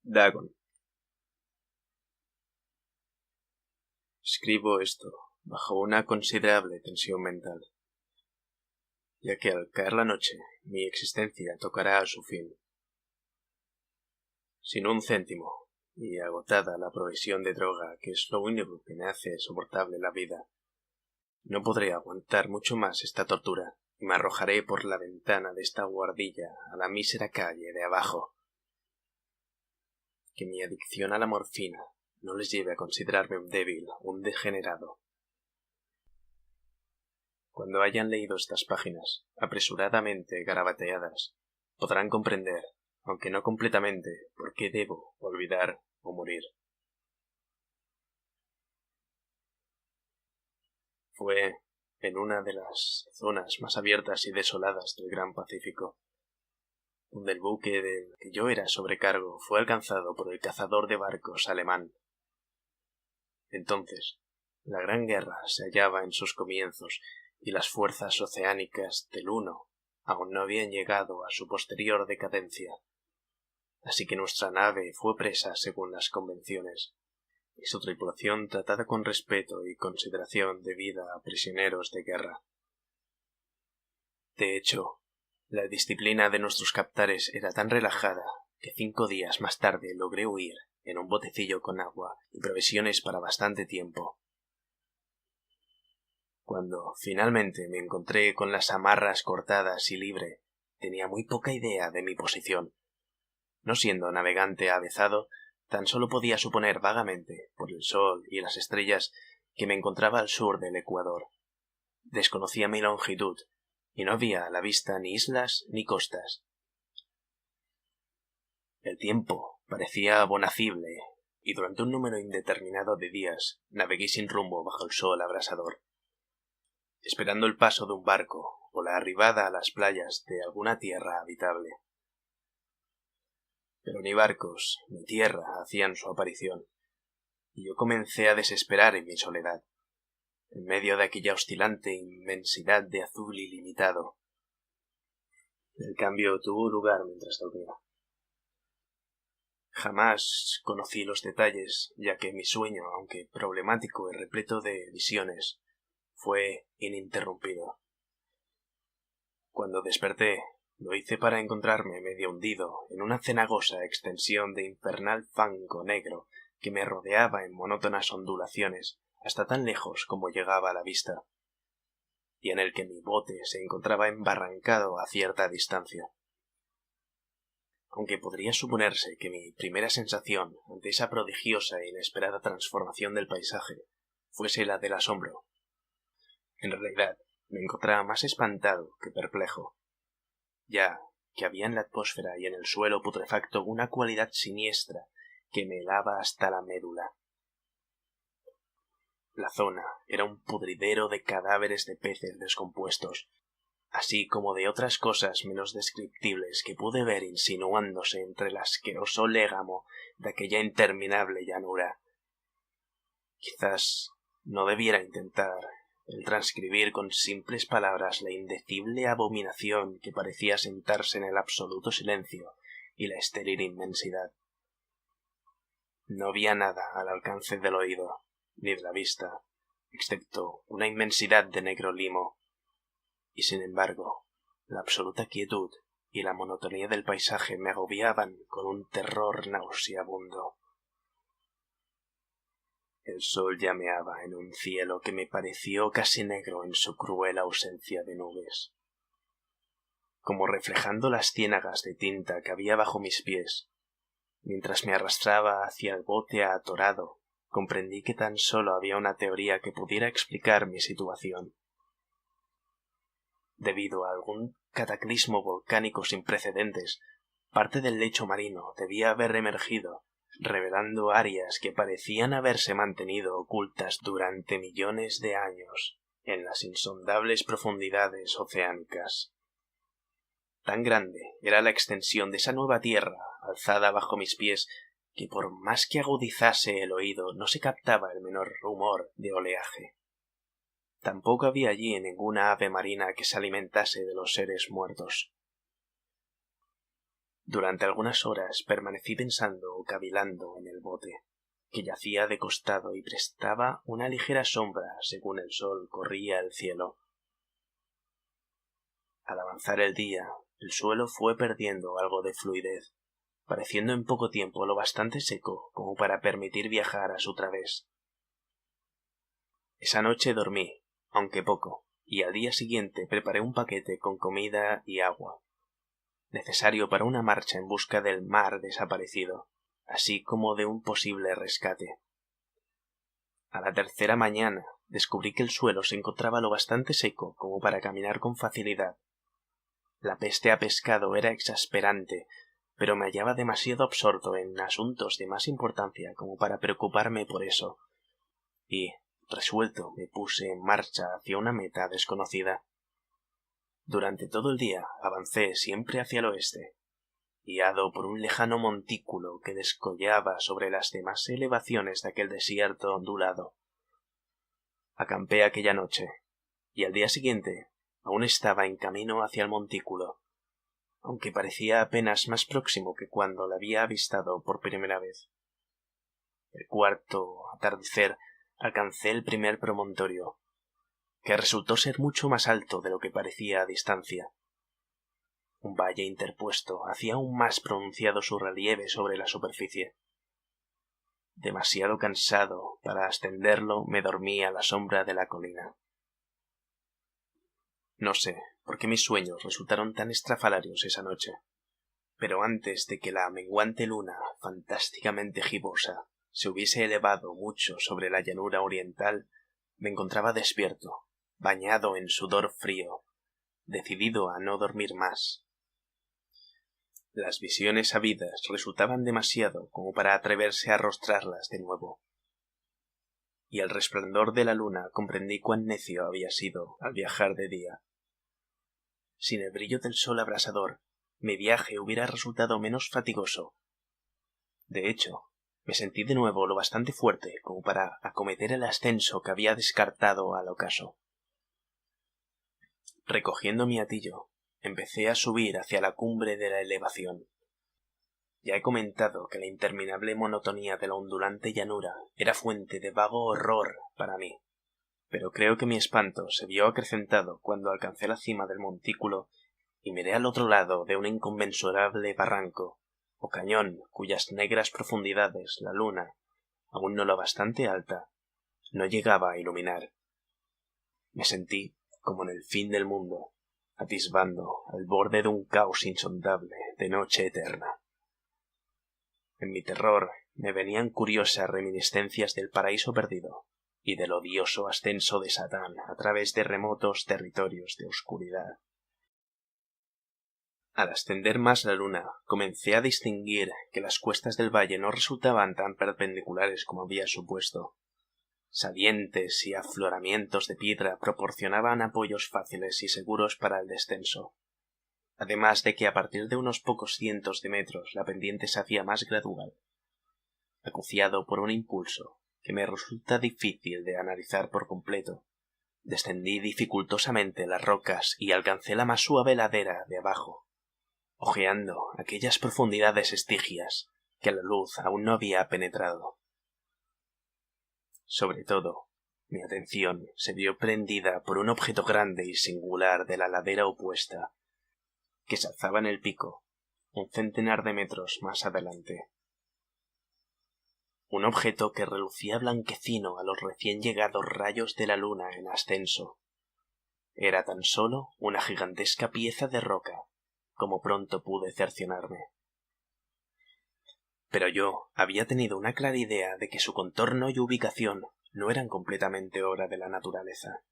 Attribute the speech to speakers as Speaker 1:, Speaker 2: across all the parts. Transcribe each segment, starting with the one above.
Speaker 1: Dagon. Escribo esto bajo una considerable tensión mental, ya que al caer la noche mi existencia tocará a su fin. Sin un céntimo y agotada la provisión de droga, que es lo único que me hace soportable la vida, no podré aguantar mucho más esta tortura y me arrojaré por la ventana de esta guardilla a la mísera calle de abajo. Que mi adicción a la morfina no les lleve a considerarme un débil, un degenerado. Cuando hayan leído estas páginas, apresuradamente garabateadas, podrán comprender, aunque no completamente, por qué debo olvidar o morir. Fue en una de las zonas más abiertas y desoladas del Gran Pacífico, donde el buque del que yo era sobrecargo fue alcanzado por el cazador de barcos alemán. Entonces, la Gran Guerra se hallaba en sus comienzos y las fuerzas oceánicas del Uno aún no habían llegado a su posterior decadencia, así que nuestra nave fue presa según las convenciones, y su tripulación tratada con respeto y consideración debida a prisioneros de guerra. De hecho, la disciplina de nuestros captares era tan relajada que 5 días más tarde logré huir en un botecillo con agua y provisiones para bastante tiempo. Cuando finalmente me encontré con las amarras cortadas y libre, tenía muy poca idea de mi posición. No siendo navegante avezado, tan solo podía suponer vagamente, por el sol y las estrellas, que me encontraba al sur del Ecuador. Desconocía mi longitud, y no había a la vista ni islas ni costas. El tiempo parecía bonacible, y durante un número indeterminado de días navegué sin rumbo bajo el sol abrasador, esperando el paso de un barco o la arribada a las playas de alguna tierra habitable. Pero ni barcos ni tierra hacían su aparición, y yo comencé a desesperar en mi soledad, en medio de aquella oscilante inmensidad de azul ilimitado. El cambio tuvo lugar mientras dormía. Jamás conocí los detalles, ya que mi sueño, aunque problemático y repleto de visiones, fue ininterrumpido. Cuando desperté, lo hice para encontrarme medio hundido en una cenagosa extensión de infernal fango negro que me rodeaba en monótonas ondulaciones hasta tan lejos como llegaba a la vista, y en el que mi bote se encontraba embarrancado a cierta distancia. Aunque podría suponerse que mi primera sensación ante esa prodigiosa e inesperada transformación del paisaje fuese la del asombro, en realidad me encontraba más espantado que perplejo, ya que había en la atmósfera y en el suelo putrefacto una cualidad siniestra que me helaba hasta la médula. La zona era un pudridero de cadáveres de peces descompuestos, así como de otras cosas menos descriptibles que pude ver insinuándose entre el asqueroso légamo de aquella interminable llanura. Quizás no debiera intentar el transcribir con simples palabras la indecible abominación que parecía sentarse en el absoluto silencio y la estéril inmensidad. No había nada al alcance del oído, ni de la vista, excepto una inmensidad de negro limo, y sin embargo, la absoluta quietud y la monotonía del paisaje me agobiaban con un terror nauseabundo. El sol llameaba en un cielo que me pareció casi negro en su cruel ausencia de nubes. Como reflejando las ciénagas de tinta que había bajo mis pies, mientras me arrastraba hacia el bote atorado, comprendí que tan solo había una teoría que pudiera explicar mi situación. Debido a algún cataclismo volcánico sin precedentes, parte del lecho marino debía haber emergido, revelando áreas que parecían haberse mantenido ocultas durante millones de años en las insondables profundidades oceánicas. Tan grande era la extensión de esa nueva tierra alzada bajo mis pies que por más que agudizase el oído no se captaba el menor rumor de oleaje. Tampoco había allí ninguna ave marina que se alimentase de los seres muertos. Durante algunas horas permanecí pensando o cavilando en el bote, que yacía de costado y prestaba una ligera sombra según el sol corría el cielo. Al avanzar el día, el suelo fue perdiendo algo de fluidez, pareciendo en poco tiempo lo bastante seco como para permitir viajar a su través. Esa noche dormí, aunque poco, y al día siguiente preparé un paquete con comida y agua, necesario para una marcha en busca del mar desaparecido, así como de un posible rescate. A la tercera mañana descubrí que el suelo se encontraba lo bastante seco como para caminar con facilidad. La peste a pescado era exasperante, pero me hallaba demasiado absorto en asuntos de más importancia como para preocuparme por eso, y, resuelto, me puse en marcha hacia una meta desconocida. Durante todo el día avancé siempre hacia el oeste, guiado por un lejano montículo que descollaba sobre las demás elevaciones de aquel desierto ondulado. Acampé aquella noche, y al día siguiente aún estaba en camino hacia el montículo, aunque parecía apenas más próximo que cuando la había avistado por primera vez. El cuarto atardecer alcancé el primer promontorio, que resultó ser mucho más alto de lo que parecía a distancia. Un valle interpuesto hacía aún más pronunciado su relieve sobre la superficie. Demasiado cansado para ascenderlo, me dormí a la sombra de la colina. No sé por qué mis sueños resultaron tan estrafalarios esa noche, pero antes de que la menguante luna, fantásticamente gibosa, se hubiese elevado mucho sobre la llanura oriental, me encontraba despierto, bañado en sudor frío, decidido a no dormir más. Las visiones habidas resultaban demasiado como para atreverse a arrostrarlas de nuevo, y al resplandor de la luna comprendí cuán necio había sido al viajar de día. Sin el brillo del sol abrasador, mi viaje hubiera resultado menos fatigoso. De hecho, me sentí de nuevo lo bastante fuerte como para acometer el ascenso que había descartado al ocaso. Recogiendo mi hatillo, empecé a subir hacia la cumbre de la elevación. Ya he comentado que la interminable monotonía de la ondulante llanura era fuente de vago horror para mí, pero creo que mi espanto se vio acrecentado cuando alcancé la cima del montículo y miré al otro lado de un inconmensurable barranco o cañón cuyas negras profundidades la luna, aún no lo bastante alta, no llegaba a iluminar. Me sentí como en el fin del mundo, atisbando al borde de un caos insondable de noche eterna. En mi terror me venían curiosas reminiscencias del paraíso perdido y del odioso ascenso de Satán a través de remotos territorios de oscuridad. Al ascender más la luna, comencé a distinguir que las cuestas del valle no resultaban tan perpendiculares como había supuesto. Salientes y afloramientos de piedra proporcionaban apoyos fáciles y seguros para el descenso, además de que a partir de unos pocos cientos de metros la pendiente se hacía más gradual. Acuciado por un impulso que me resulta difícil de analizar por completo, descendí dificultosamente las rocas y alcancé la más suave ladera de abajo, hojeando aquellas profundidades estigias que la luz aún no había penetrado. Sobre todo, mi atención se vio prendida por un objeto grande y singular de la ladera opuesta, que se alzaba en el pico, un centenar de metros más adelante. Un objeto que relucía blanquecino a los recién llegados rayos de la luna en ascenso. Era tan solo una gigantesca pieza de roca, como pronto pude cerciorarme. Pero yo había tenido una clara idea de que su contorno y ubicación no eran completamente obra de la naturaleza.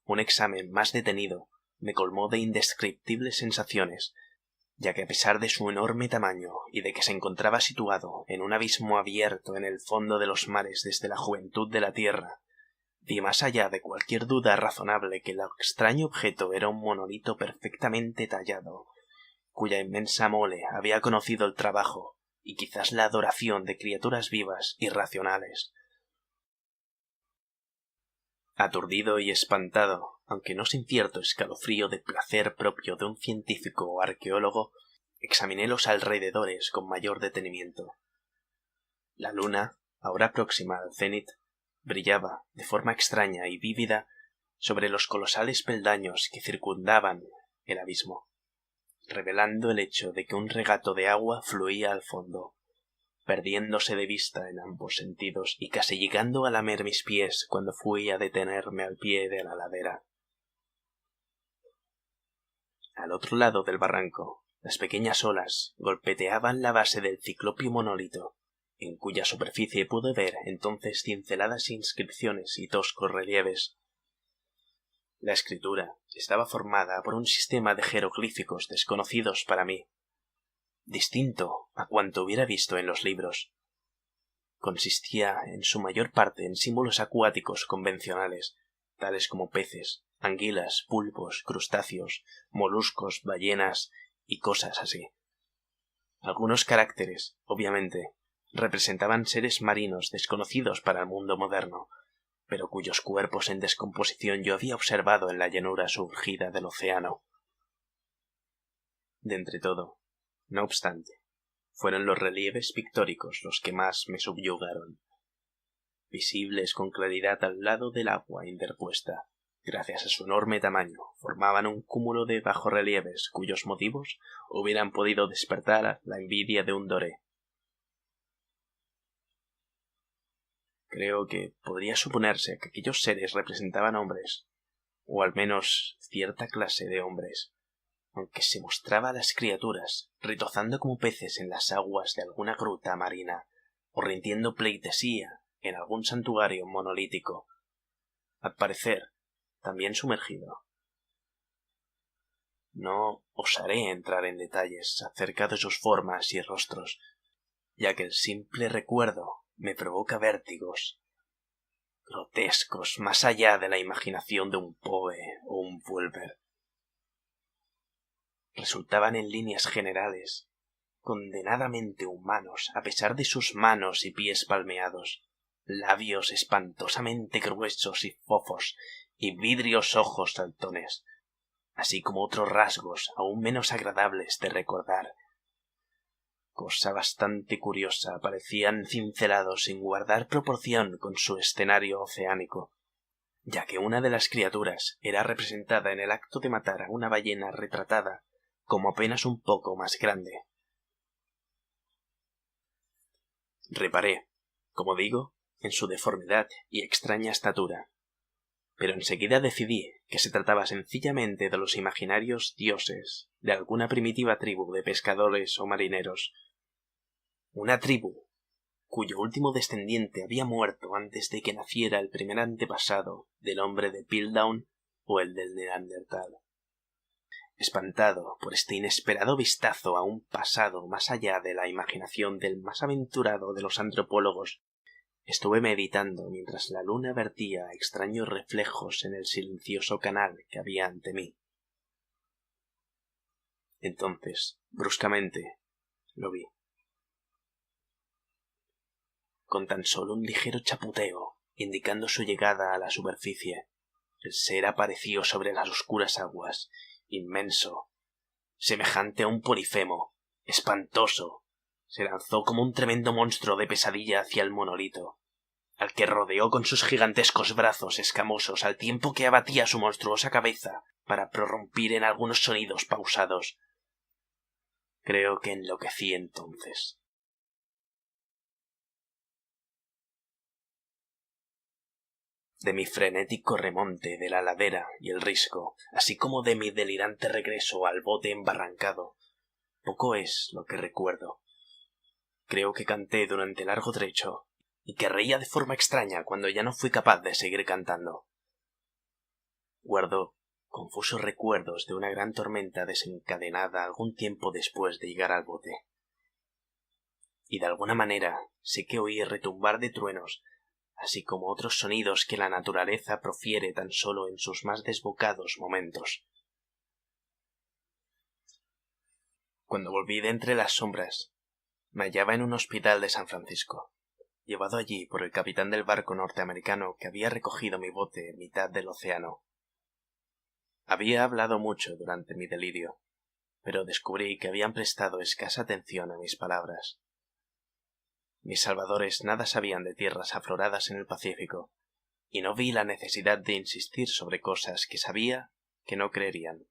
Speaker 1: Un examen más detenido me colmó de indescriptibles sensaciones, ya que a pesar de su enorme tamaño y de que se encontraba situado en un abismo abierto en el fondo de los mares desde la juventud de la Tierra, vi más allá de cualquier duda razonable que el extraño objeto era un monolito perfectamente tallado, cuya inmensa mole había conocido el trabajo y quizás la adoración de criaturas vivas y racionales. Aturdido y espantado, aunque no sin cierto escalofrío de placer propio de un científico o arqueólogo, examiné los alrededores con mayor detenimiento. La luna, ahora próxima al cénit, brillaba de forma extraña y vívida sobre los colosales peldaños que circundaban el abismo, revelando el hecho de que un regato de agua fluía al fondo, perdiéndose de vista en ambos sentidos y casi llegando a lamer mis pies cuando fui a detenerme al pie de la ladera. Al otro lado del barranco, las pequeñas olas golpeteaban la base del ciclópeo monolito, en cuya superficie pude ver entonces cinceladas inscripciones y toscos relieves. La escritura estaba formada por un sistema de jeroglíficos desconocidos para mí, distinto a cuanto hubiera visto en los libros. Consistía en su mayor parte en símbolos acuáticos convencionales, tales como peces, anguilas, pulpos, crustáceos, moluscos, ballenas y cosas así. Algunos caracteres, obviamente, representaban seres marinos desconocidos para el mundo moderno, pero cuyos cuerpos en descomposición yo había observado en la llanura surgida del océano. De entre todo, no obstante, fueron los relieves pictóricos los que más me subyugaron, visibles con claridad al lado del agua interpuesta. Gracias a su enorme tamaño, formaban un cúmulo de bajorrelieves cuyos motivos hubieran podido despertar la envidia de un doré. Creo que podría suponerse que aquellos seres representaban hombres, o al menos cierta clase de hombres, aunque se mostraba a las criaturas retozando como peces en las aguas de alguna gruta marina, o rindiendo pleitesía en algún santuario monolítico, al parecer también sumergido. No osaré entrar en detalles acerca de sus formas y rostros, ya que el simple recuerdo me provoca vértigos grotescos más allá de la imaginación de un Poe o un Wulver. Resultaban en líneas generales condenadamente humanos a pesar de sus manos y pies palmeados, labios espantosamente gruesos y fofos y vidrios ojos saltones, así como otros rasgos aún menos agradables de recordar. Cosa bastante curiosa, parecían cincelados sin guardar proporción con su escenario oceánico, ya que una de las criaturas era representada en el acto de matar a una ballena retratada como apenas un poco más grande. Reparé, como digo, en su deformidad y extraña estatura, pero enseguida decidí que se trataba sencillamente de los imaginarios dioses de alguna primitiva tribu de pescadores o marineros. Una tribu cuyo último descendiente había muerto antes de que naciera el primer antepasado del hombre de Piltdown o el del Neandertal. Espantado por este inesperado vistazo a un pasado más allá de la imaginación del más aventurado de los antropólogos, estuve meditando mientras la luna vertía extraños reflejos en el silencioso canal que había ante mí. Entonces, bruscamente, lo vi. Con tan solo un ligero chapoteo, indicando su llegada a la superficie, el ser apareció sobre las oscuras aguas, inmenso, semejante a un polifemo, espantoso. Se lanzó como un tremendo monstruo de pesadilla hacia el monolito, al que rodeó con sus gigantescos brazos escamosos al tiempo que abatía su monstruosa cabeza para prorrumpir en algunos sonidos pausados. Creo que enloquecí entonces. De mi frenético remonte de la ladera y el risco, así como de mi delirante regreso al bote embarrancado, poco es lo que recuerdo. Creo que canté durante largo trecho, y que reía de forma extraña cuando ya no fui capaz de seguir cantando. Guardo confusos recuerdos de una gran tormenta desencadenada algún tiempo después de llegar al bote. Y de alguna manera sé que oí retumbar de truenos, así como otros sonidos que la naturaleza profiere tan solo en sus más desbocados momentos. Cuando volví de entre las sombras, me hallaba en un hospital de San Francisco, llevado allí por el capitán del barco norteamericano que había recogido mi bote en mitad del océano. Había hablado mucho durante mi delirio, pero descubrí que habían prestado escasa atención a mis palabras. Mis salvadores nada sabían de tierras afloradas en el Pacífico, y no vi la necesidad de insistir sobre cosas que sabía que no creerían.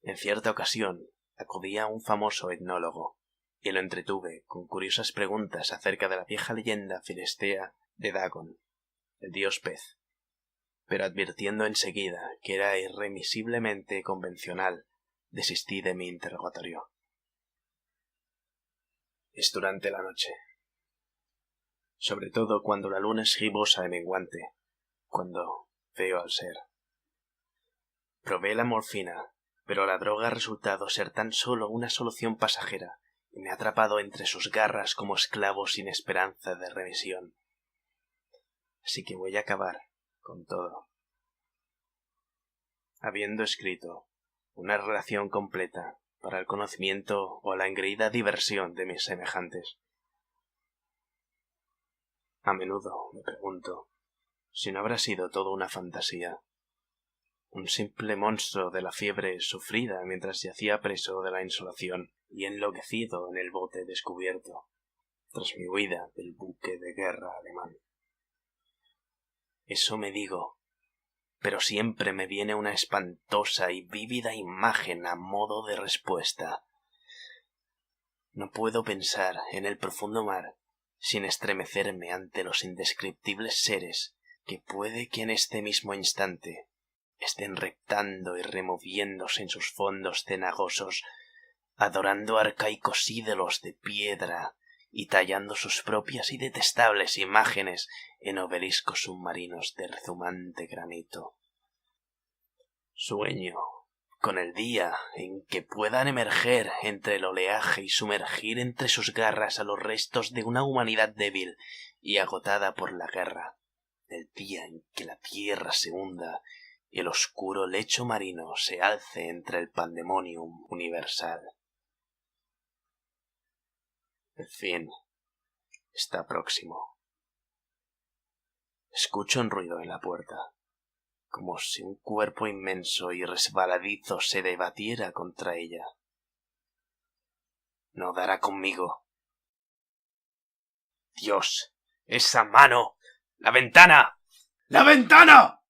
Speaker 1: En cierta ocasión acudí a un famoso etnólogo, y lo entretuve con curiosas preguntas acerca de la vieja leyenda filistea de Dagon, el dios pez, pero advirtiendo enseguida que era irremisiblemente convencional, desistí de mi interrogatorio. Es durante la noche, sobre todo cuando la luna es gibosa y menguante, cuando veo al ser. Probé la morfina, pero la droga ha resultado ser tan solo una solución pasajera y me ha atrapado entre sus garras como esclavo sin esperanza de remisión. Así que voy a acabar con todo. Habiendo escrito una relación completa para el conocimiento o la engreída diversión de mis semejantes. A menudo me pregunto si no habrá sido todo una fantasía, un simple monstruo de la fiebre sufrida mientras yacía preso de la insolación y enloquecido en el bote descubierto, tras mi huida del buque de guerra alemán. Eso me digo, pero siempre me viene una espantosa y vívida imagen a modo de respuesta. No puedo pensar en el profundo mar sin estremecerme ante los indescriptibles seres que puede que en este mismo instante estén reptando y removiéndose en sus fondos cenagosos, adorando arcaicos ídolos de piedra y tallando sus propias y detestables imágenes en obeliscos submarinos de rezumante granito. Sueño con el día en que puedan emerger entre el oleaje y sumergir entre sus garras a los restos de una humanidad débil y agotada por la guerra, el día en que la tierra se hunda y el oscuro lecho marino se alce entre el pandemonium universal. El fin está próximo. Escucho un ruido en la puerta, como si un cuerpo inmenso y resbaladizo se debatiera contra ella. No dará conmigo. ¡Dios! ¡Esa mano! ¡La ventana! ¡La ventana!